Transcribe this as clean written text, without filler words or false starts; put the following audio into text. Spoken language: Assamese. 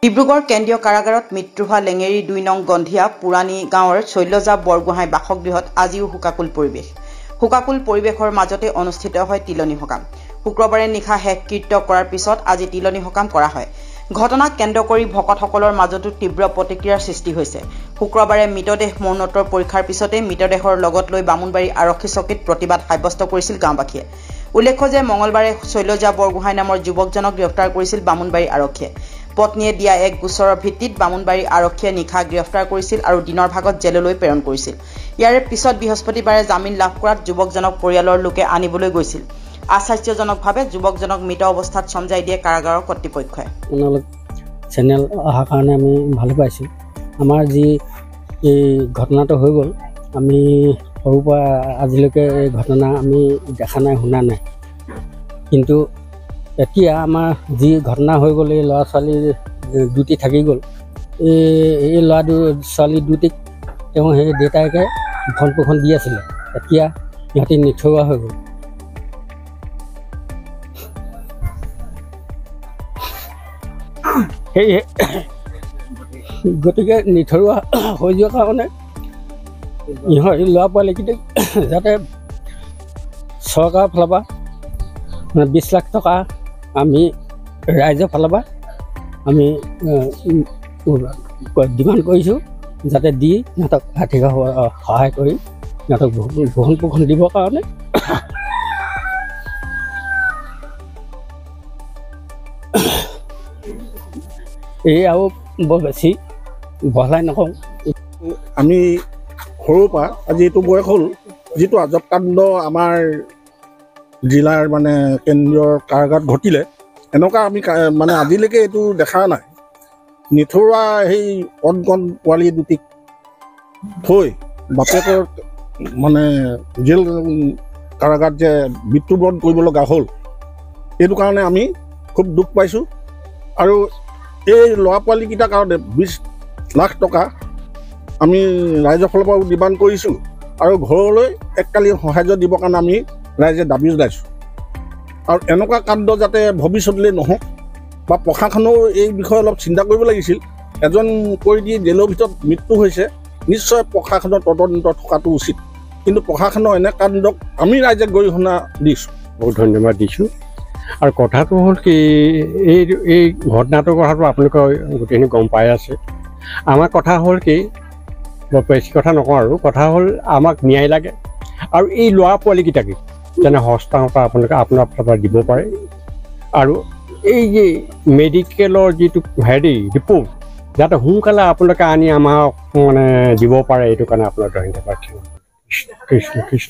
ডিব্ৰুগড় কেন্দ্ৰীয় কাৰাগাৰত মৃত্যু হোৱা লেঙেৰী ২ নং গন্ধিয়া পুৰাণী গাঁৱৰ শৈলজা বৰগোহাঁই বাসগৃহত আজিও শোকাকুল পৰিৱেশ। শোকাকুল পৰিৱেশৰ মাজতে অনুষ্ঠিত হয় তিলনী সকাম। শুক্ৰবাৰে নিশা শেষকৃত্য কৰাৰ পিছত আজি তিলনী সকাম কৰা হয়। ঘটনাক কেন্দ্ৰ কৰি ভকতসকলৰ মাজতো তীব্ৰ প্ৰতিক্ৰিয়াৰ সৃষ্টি হৈছে। শুক্ৰবাৰে মৃতদেহ মৰণোত্তৰ পৰীক্ষাৰ পিছতে মৃতদেহৰ লগত লৈ বামুণবাৰী আৰক্ষী চকীত প্ৰতিবাদ সাব্যস্ত কৰিছিল গাঁওবাসীয়ে। উল্লেখ্য যে মঙলবাৰে শৈলজা বৰগোহাঁই নামৰ যুৱকজনক গ্ৰেপ্তাৰ কৰিছিল বামুণবাৰী আৰক্ষীয়ে। পত্নীয়ে দিয়া এক গোচৰৰ ভিত্তিত বামুণবাৰী আৰক্ষীয়ে নিশা গ্ৰেপ্তাৰ কৰিছিল আৰু দিনৰ ভাগত জেললৈ প্ৰেৰণ কৰিছিল। ইয়াৰে পিছত বৃহস্পতিবাৰে জামিন লাভ কৰাত যুৱকজনক পৰিয়ালৰ লোকে আনিবলৈ গৈছিল। আশ্চৰ্যজনকভাৱে যুৱকজনক মৃত অৱস্থাত চমজাই দিয়ে কাৰাগাৰৰ কৰ্তৃপক্ষই। চেনেল অহাৰ কাৰণে আমি ভালে পাইছোঁ। আমাৰ যি এই ঘটনাটো হৈ গ'ল, আমি সৰুৰ পৰা আজিলৈকে এই ঘটনা আমি দেখা নাই, শুনা নাই। কিন্তু এতিয়া আমাৰ যি ঘটনা হৈ গ'ল, এই ল'ৰা ছোৱালী দুটি থাকি গ'ল। এই ল'ৰা ছোৱালী দুটিক তেওঁ সেই দেউতাকে ভৰণ পোষণ দি আছিলে। এতিয়া সিহঁতি নিথৰুৱা হৈ গ'ল। সেয়ে গতিকে নিথৰুৱা হৈ যোৱাৰ কাৰণে ইহঁত ল'ৰা পোৱালিকেইটাক যাতে চৰকাৰৰ ফালৰ পৰা 20 লাখ টকা আমি ৰাইজৰ ফালৰ পৰা আমি ডিমাণ্ড কৰিছোঁ, যাতে দি সিহঁতক আৰ্থিক সহায় কৰি সিহঁতক ভৰণ পোষণ দিবৰ কাৰণে। এই আৰু বৰ বেছি বহলাই নকওঁ। আমি সৰুৰ পৰা আজি এইটো বয়স হ'ল, যিটো আজব কাণ্ড আমাৰ জিলাৰ মানে কেন্দ্ৰীয় কাৰাগাৰত ঘটিলে, এনেকুৱা আমি মানে আজিলৈকে এইটো দেখা নাই। নিথৰুৱা সেই অদগন পোৱালি দুটিক থৈ বাপেকৰ মানে জেল কাৰাগাৰত যে মৃত্যুবৰণ কৰিব লগা হ'ল, এইটো কাৰণে আমি খুব দুখ পাইছোঁ। আৰু এই ল'ৰা পোৱালিকেইটাৰ কাৰণে 20 লাখ টকা আমি ৰাইজৰ ফালৰ পৰাও ডিমাণ্ড কৰিছোঁ আৰু ঘৰলৈ এককালীন সাহাৰ্য দিবৰ কাৰণে আমি ৰাইজে দাবী জনাইছোঁ। আৰু এনেকুৱা কাণ্ড যাতে ভৱিষ্যতলৈ নহওক, বা প্ৰশাসনেও এই বিষয়ে অলপ চিন্তা কৰিব লাগিছিল। এজন কৈদী জেলৰ ভিতৰত মৃত্যু হৈছে, নিশ্চয় প্ৰশাসনৰ তদন্ত থকাটো উচিত। কিন্তু প্ৰশাসনৰ এনে কাণ্ডক আমি ৰাইজে গৰিহণা দিছোঁ। বহুত ধন্যবাদ দিছোঁ। আৰু কথাটো হ'ল কি, এই ঘটনাটোৰ কথাটো আপোনালোকে গোটেইখিনি গম পাই আছে। আমাৰ কথা হ'ল কি, বৰ বেছি কথা নকওঁ আৰু, কথা হ'ল আমাক ন্যায় লাগে। আৰু এই ল'ৰা পোৱালিকেইটাকে যেনে হস্তান্তৰ আপোনালোকে আপোনাৰ ফালৰ পৰা দিব পাৰে। আৰু এই যে মেডিকেলৰ যিটো ৰিপৰ্ট যাতে সোনকালে আপোনালোকে আনি আমাক মানে দিব পাৰে, এইটো কাৰণে আপোনাক ধন্যবাদ। কৃষ্ণ কৃষ্ণ।